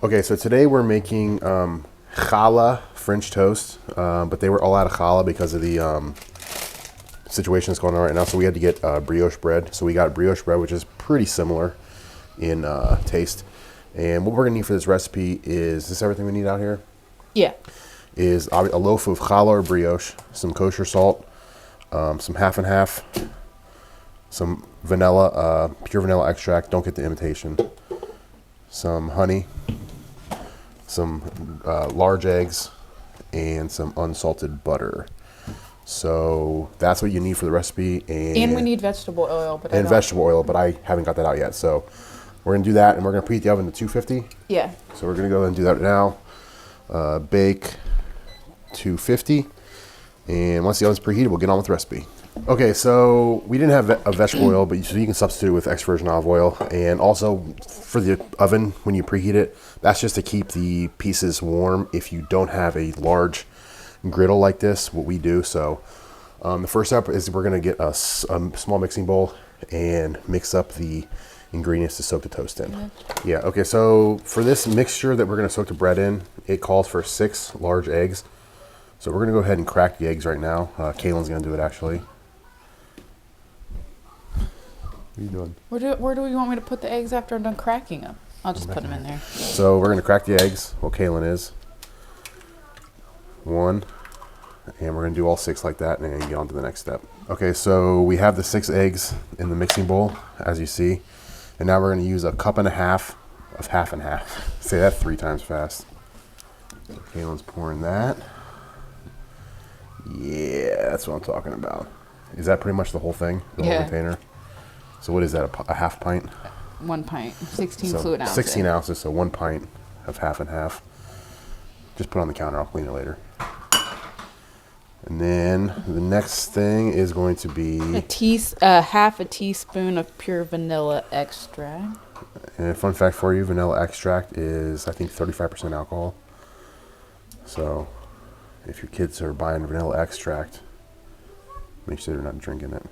Okay, so today we're making challah French toast, but they were all out of challah because of the situation that's going on right now. So we had to get brioche bread. So we got brioche bread, which is pretty similar in taste. And what we're gonna need for this recipe is this everything we need out here? Yeah. Is a loaf of challah or brioche, some kosher salt, some half and half, some vanilla, pure vanilla extract. Don't get the imitation. Some honey, some large eggs, and some unsalted butter. So that's what you need for the recipe. And we need vegetable oil, but vegetable oil, but I haven't got that out yet. So we're gonna do that, and we're gonna preheat the oven to 250. Yeah. So we're gonna go ahead and do that now. Bake 250, and once the oven's preheated, we'll get on with the recipe. Okay, so we didn't have a vegetable oil, but you can substitute it with extra virgin olive oil. And also for the oven, when you preheat it, that's just to keep the pieces warm if you don't have a large griddle like this, what we do. So the first step is we're gonna get a small mixing bowl and mix up the ingredients to soak the toast in. Yeah, okay, so for this mixture that we're gonna soak the bread in, it calls for 6 large eggs. So we're gonna go ahead and crack the eggs right now. Kaylin's gonna do it actually. What are you doing? Where do you want me to put the eggs after I'm done cracking them? I'll just put them in there. So we're gonna crack the eggs. Well, Kaylin is. 1, and we're gonna do all 6 like that, and then get on to the next step. Okay, so we have the 6 eggs in the mixing bowl, as you see, and now we're gonna use a cup and a half of half and half. Say that 3 times fast. So Kaylin's pouring that. Yeah, that's what I'm talking about. Is that pretty much the whole thing? The whole container? So what is that, a half pint? 1 pint, 16 so fluid ounces. 16 ounces, so 1 pint of half and half. Just put it on the counter, I'll clean it later. And then the next thing is going to be half a teaspoon of pure vanilla extract. And a fun fact for you, vanilla extract is, I think, 35% alcohol. So if your kids are buying vanilla extract, make sure they're not drinking it.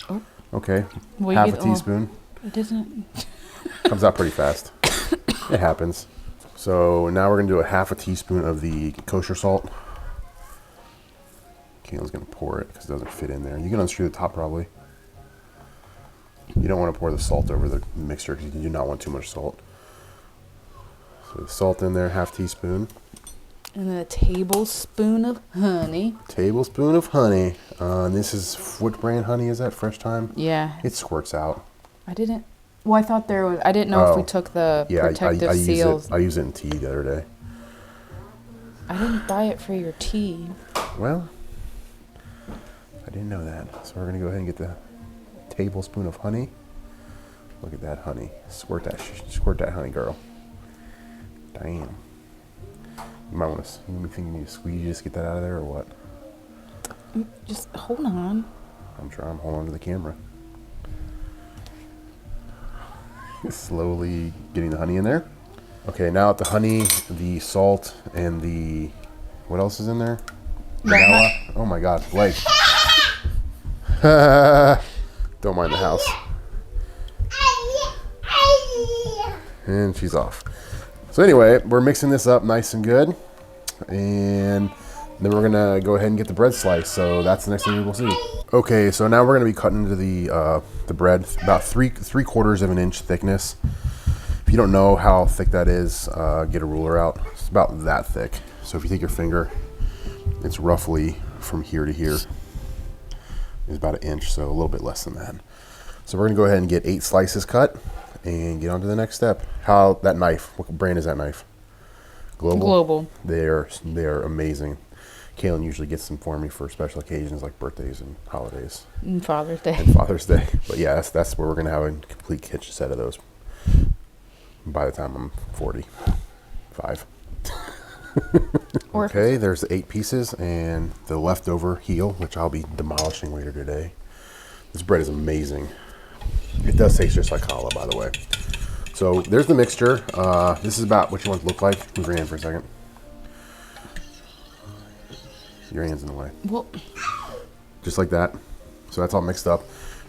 Oh. Okay, half a teaspoon. It doesn't. Comes out pretty fast. It happens. So now we're gonna do a half a teaspoon of the kosher salt. Kaylin's gonna pour it because it doesn't fit in there. You can unscrew the top probably. You don't want to pour the salt over the mixture because you do not want too much salt. So the salt in there, half teaspoon. And then a tablespoon of honey. Tablespoon of honey. And this is, what brand honey is that? Fresh Thyme? Yeah. It squirts out. I didn't. Well, I thought there was. I didn't know if we took the protective seals. I use it in tea the other day. I didn't buy it for your tea. Well, I didn't know that. So we're gonna go ahead and get the tablespoon of honey. Look at that honey. Squirt that honey, girl. Damn. You might want to. You think you need to squeeze just get that out of there, or what? Just hold on. I'm trying. I'm holding on to the camera. Slowly getting the honey in there. Okay, now the honey, the salt, and the, what else is in there? Vanilla. Oh my God, Blake. Don't mind the house. And she's off. So anyway, we're mixing this up nice and good, and then we're gonna go ahead and get the bread sliced. So that's the next thing we will see. Okay, so now we're gonna be cutting into the bread about 3/4 of an inch thickness. If you don't know how thick that is, get a ruler out. It's about that thick. So if you take your finger, it's roughly from here to here. It's about 1 inch, so a little bit less than that. So we're gonna go ahead and get 8 slices cut and get on to the next step. How that knife? What brand is that knife? Global. They are amazing. Kaylin usually gets them for me for special occasions like birthdays and holidays. And Father's Day. But yeah, that's where we're gonna have a complete kitchen set of those by the time I'm 45. Okay, there's the 8 pieces and the leftover heel, which I'll be demolishing later today. This bread is amazing. It does taste just like challah, by the way. So there's the mixture. This is about what you want it to look like. Move your hand for a second. Your hand's in the way. Well, just like that. So that's all mixed up.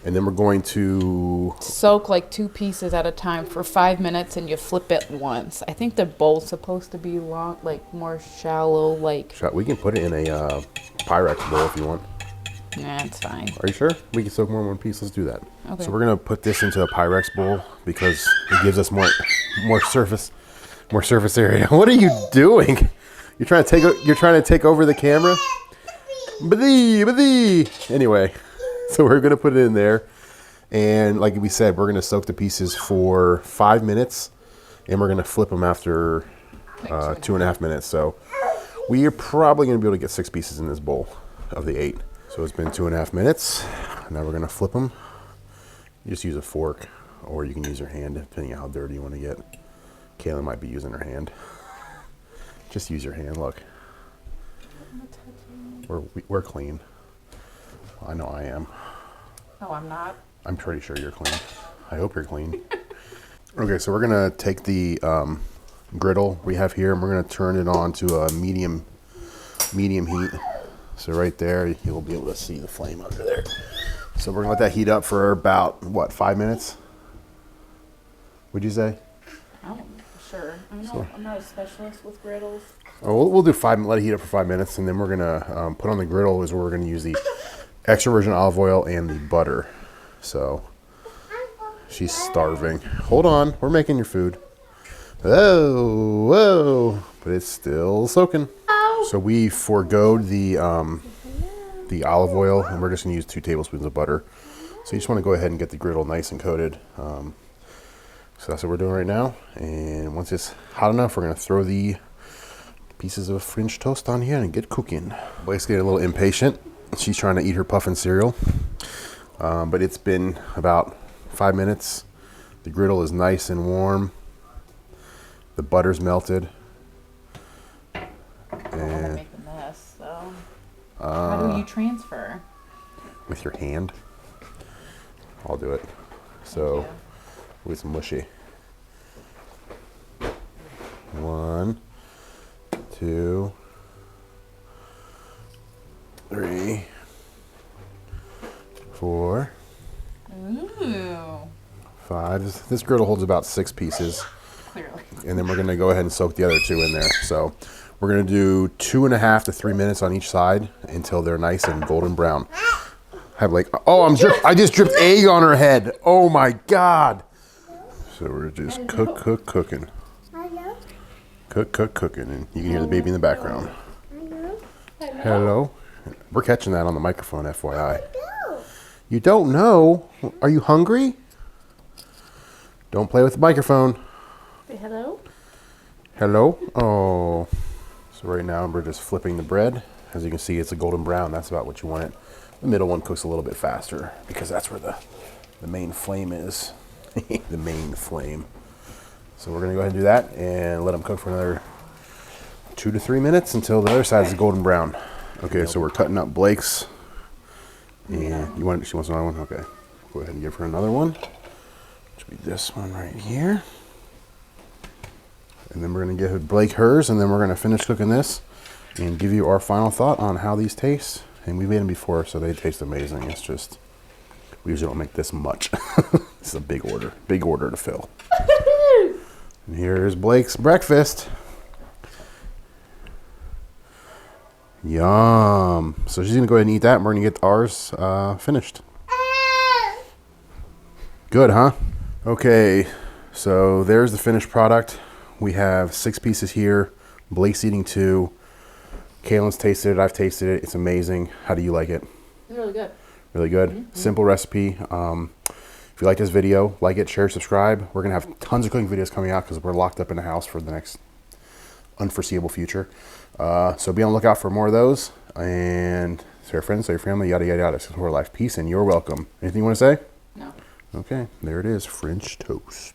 And then we're going to soak like 2 pieces at a time for 5 minutes, and you flip it once. I think the bowl's supposed to be long, like more shallow, like. We can put it in a Pyrex bowl if you want. Nah, it's fine. Are you sure? We can soak more in one piece. Let's do that. Okay. So we're gonna put this into a Pyrex bowl because it gives us more surface area. What are you doing? You're trying to take over the camera. Anyway, so we're gonna put it in there, and like we said, we're gonna soak the pieces for 5 minutes, and we're gonna flip them after 2.5 minutes. So we are probably gonna be able to get 6 pieces in this bowl of the 8. So it's been 2.5 minutes. Now we're gonna flip them. You just use a fork, or you can use your hand, depending on how dirty you want to get. Kayla might be using her hand. Just use your hand. Look, we're clean. I know I am. No, I'm not. I'm pretty sure you're clean. I hope you're clean. Okay, so we're gonna take the griddle we have here, and we're gonna turn it on to a medium heat. So right there, you'll be able to see the flame under there. So we're gonna let that heat up for about, what, 5 minutes? Would you say? I'm sure. I'm not a specialist with griddles. Oh, we'll do 5. Let it heat up for 5 minutes, and then we're gonna put on the griddle is where we're gonna use the extra virgin olive oil and the butter. So she's starving. Hold on, we're making your food. Oh, whoa! But it's still soaking. So we forgoed the olive oil, and we're just gonna use 2 tablespoons of butter. So you just want to go ahead and get the griddle nice and coated. So that's what we're doing right now. And once it's hot enough, we're gonna throw the pieces of French toast on here and get cooking. Blake's getting a little impatient. She's trying to eat her puffin cereal, but it's been about 5 minutes. The griddle is nice and warm. The butter's melted. I don't want to make a mess, so how do you transfer? With your hand. I'll do it. So with some mushy. 1, 2, 3, 4, Ooh. 5. This griddle holds about 6 pieces. Clearly. And then we're going to go ahead and soak the other 2 in there. So we're going to do 2.5 to 3 minutes on each side until they're nice and golden brown. I just dripped egg on her head. Oh my God. So we're just cooking. Cooking. And you can hear the baby in the background. Hello. We're catching that on the microphone, FYI. You don't know? Are you hungry? Don't play with the microphone. Say hello. Hello. Oh. So right now we're just flipping the bread. As you can see, it's a golden brown. That's about what you want it. The middle one cooks a little bit faster because that's where the main flame is. The main flame. So we're gonna go ahead and do that and let them cook for another 2 to 3 minutes until the other side is golden brown. Okay, so we're cutting up Blake's. And she wants another one? Okay. Go ahead and give her another one. Which will be this one right here. And then we're gonna give Blake hers, and then we're gonna finish cooking this and give you our final thought on how these taste. And we made them before, so they taste amazing. It's just, we usually don't make this much. It's a big order to fill. And here's Blake's breakfast. Yum. So she's gonna go ahead and eat that, and we're gonna get ours finished. Good, huh? Okay, so there's the finished product. We have 6 pieces here. Blake's eating 2. Kaylin's tasted it. I've tasted it. It's amazing. How do you like it? It's really good. Really good. Mm-hmm. Simple recipe. If you like this video, like it, share, subscribe. We're going to have tons of cooking videos coming out because we're locked up in the house for the next unforeseeable future. So be on the lookout for more of those. And tell your friends, tell your family, yada, yada, yada. Support life. Peace, and you're welcome. Anything you want to say? No. Okay. There it is. French toast.